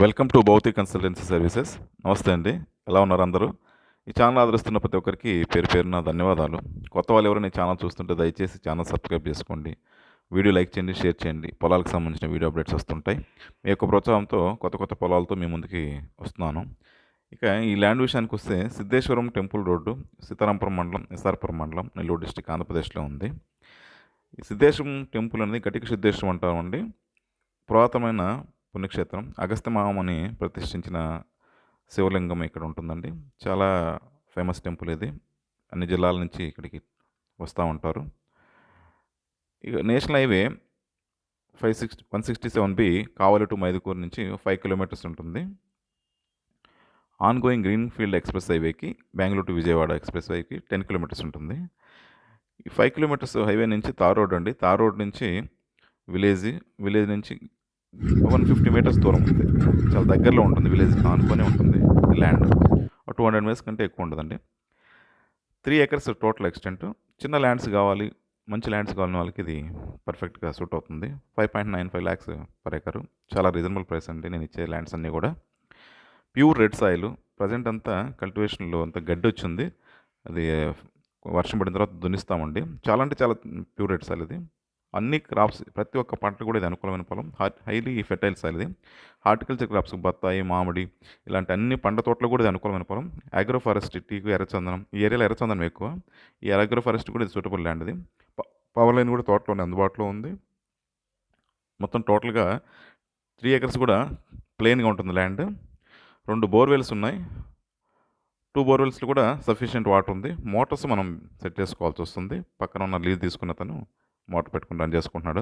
Welcome to Bhautik consultancy services. నమస్తే అండి. ఎలా ఉన్నారు అందరూ? ఈ ఛానల్ ఆదరిస్తున్న ప్రతి ఒక్కరికి పేరు పేరున ధన్యవాదాలు. కొత్త వాళ్ళు ఎవరైనా ఈ ఛానల్ చూస్తుంటే దయచేసి ఛానల్ సబ్స్క్రైబ్ చేసుకోండి. వీడియో లైక్ చేయండి, షేర్ చేయండి. పొలాలకు సంబంధించిన వీడియో అప్డేట్స్ వస్తుంటాయి. మీ యొక్క ప్రోత్సాహంతో కొత్త కొత్త పొలాలతో మీ ముందుకి వస్తున్నాను. ఇక ఈ ల్యాండ్ విషయానికి వస్తే సిద్ధేశ్వరం టెంపుల్ రోడ్డు, సీతారాంపురం మండలం, ఎస్ఆర్పురం మండలం, నెల్లూరు డిస్టిక్, ఆంధ్రప్రదేశ్లో ఉంది. ఈ సిద్ధేశ్వరం టెంపుల్ అనేది గటిక సిద్ధేశ్వరం అంటామండి. పురాతనమైన పుణ్యక్షేత్రం. అగస్త్య మహాముని ప్రతిష్ఠించిన శివలింగం ఇక్కడ ఉంటుందండి. చాలా ఫేమస్ టెంపుల్ ఇది. అన్ని జిల్లాల నుంచి ఇక్కడికి వస్తూ ఉంటారు. ఇక national highway 167B Kavali to Mydukur నుంచి 5 కిలోమీటర్స్ ఉంటుంది. ఆన్గోయింగ్ గ్రీన్ఫీల్డ్ ఎక్స్ప్రెస్ హైవేకి, బెంగళూరు టు విజయవాడ ఎక్స్ప్రెస్ హైవేకి 10 కిలోమీటర్స్ ఉంటుంది. ఈ 5 కిలోమీటర్స్ హైవే నుంచి తార్ రోడ్ అండి. తార్ రోడ్ నుంచి విలేజ్ నుంచి 150 మీటర్స్ దూరం ఉంది. చాలా దగ్గరలో ఉంటుంది. విలేజ్ ఆనుకొని ఉంటుంది ల్యాండ్. 200 మీటర్స్ కంటే ఎక్కువ ఉండదండి. 3 acres టోటల్ ఎక్స్టెంట్. చిన్న ల్యాండ్స్ కావాలి, మంచి ల్యాండ్స్ కావాలని వాళ్ళకి ఇది పర్ఫెక్ట్గా సూట్ అవుతుంది. 5.95 lakhs పర్ ఎకరు. చాలా రీజనబుల్ ప్రైస్ అండి నేను ఇచ్చే ల్యాండ్స్ అన్నీ కూడా. Pure red soil. ప్రజెంట్ అంతా కల్టివేషన్లో అంతా గడ్డి వచ్చింది. అది వర్షం పడిన తర్వాత దున్నిస్తామండి. చాలా అంటే చాలా ప్యూర్ రెడ్ సాయిల్ ఇది. అన్ని క్రాప్స్, ప్రతి ఒక్క పంట కూడా ఇది అనుకూలమైన పొలం. హైలీ ఫెర్టైల్ సాయిల్ ఇది. హార్టికల్చర్ క్రాప్స్, బత్తాయి, మామిడి, ఇలాంటి అన్ని పంట తోటలు కూడా ఇది అనుకూలమైన పొలం. అగ్రో ఫారెస్ట్, టీకు, ఎర్రచందనం, ఈ ఏరియాలో ఎర్రచందనం ఎక్కువ. ఈ అగ్రో ఫారెస్ట్ కూడా ఇది సూటబుల్ ల్యాండ్ ఇది. పవర్ లైన్ కూడా తోటలోనే అందుబాటులో ఉంది. మొత్తం టోటల్గా 3 acres కూడా ప్లెయిన్గా ఉంటుంది ల్యాండ్. 2 బోర్వెల్స్ ఉన్నాయి. 2 బోర్వెల్స్లో కూడా సఫిషియెంట్ వాటర్ ఉంది. మోటార్స్ మనం సెట్ చేసుకోవాల్సి వస్తుంది. పక్కన ఉన్న లీజ్ తీసుకున్న తను మోటార్ పెట్టుకుని రన్ చేసుకుంటున్నాడు.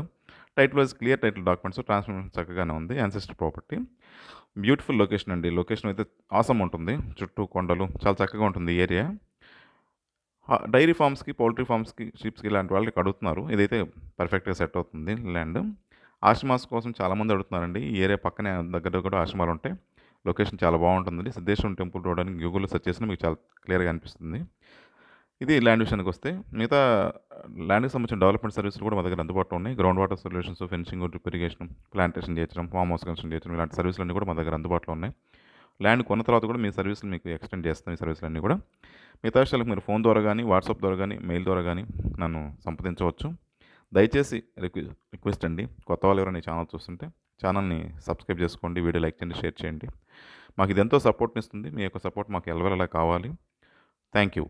Title wise clear title documents, transformation చక్కగానే ఉంది. Ancestor property. బ్యూటిఫుల్ లొకేషన్ అండి. లొకేషన్ అయితే ఆసమ్ ఉంటుంది. చుట్టూ కొండలు, చాలా చక్కగా ఉంటుంది ఈ ఏరియా. డైరీ ఫార్మ్స్కి, పౌల్ట్రీ ఫార్మ్స్కి, షీప్స్కి ఇలాంటి వాళ్ళకి అడుగుతున్నారు. ఇదైతే పర్ఫెక్ట్గా సెట్ అవుతుంది ల్యాండ్. ఆశ్రమాస్ కోసం చాలామంది అడుగుతున్నారండి. ఈ ఏరియా పక్కనే దగ్గర కూడా ఆశ్రమాలు ఉంటాయి. లొకేషన్ చాలా బాగుంటుంది. సిద్ధేశ్వరం టెంపుల్ రోడ్ అని గూగుల్లో సెర్చ్ చేసినా మీకు చాలా క్లియర్గా అనిపిస్తుంది. ఇది ల్యాండ్ విషయానికి వస్తే మిగతా ల్యాండ్కి సంబంధించిన డెవలప్మెంట్ సర్వీసులు కూడా మా దగ్గర అందుబాటులో ఉన్నాయి. Ground water solutions, fencing, drip irrigation, plantation చేయడం, ఫామ్ హౌస్ కన్స్ట్రక్షన్ చేయడం, ఇలాంటి సర్వీసులన్నీ కూడా మా దగ్గర అందుబాటులో ఉన్నాయి. ల్యాండ్ కొన్న తర్వాత కూడా మీ సర్వీసులు మీకు ఎక్స్టెండ్ చేస్తాం. ఈ సర్వీసులన్నీ కూడా మిగతా విషయాలకు మీరు ఫోన్ ద్వారా కానీ, వాట్సాప్ ద్వారా కానీ, మెయిల్ ద్వారా కానీ నన్ను సంప్రదించవచ్చు. దయచేసి రిక్వెస్ట్ అండి, కొత్త వాళ్ళు ఎవరైనా ఈ ఛానల్ చూస్తుంటే ఛానల్ని సబ్స్క్రైబ్ చేసుకోండి, వీడియో లైక్ చేయండి, షేర్ చేయండి. మాకు ఇది ఎంతో సపోర్ట్ని ఇస్తుంది. మీ యొక్క సపోర్ట్ మాకు ఎల్లవేళలా కావాలి. Thank you.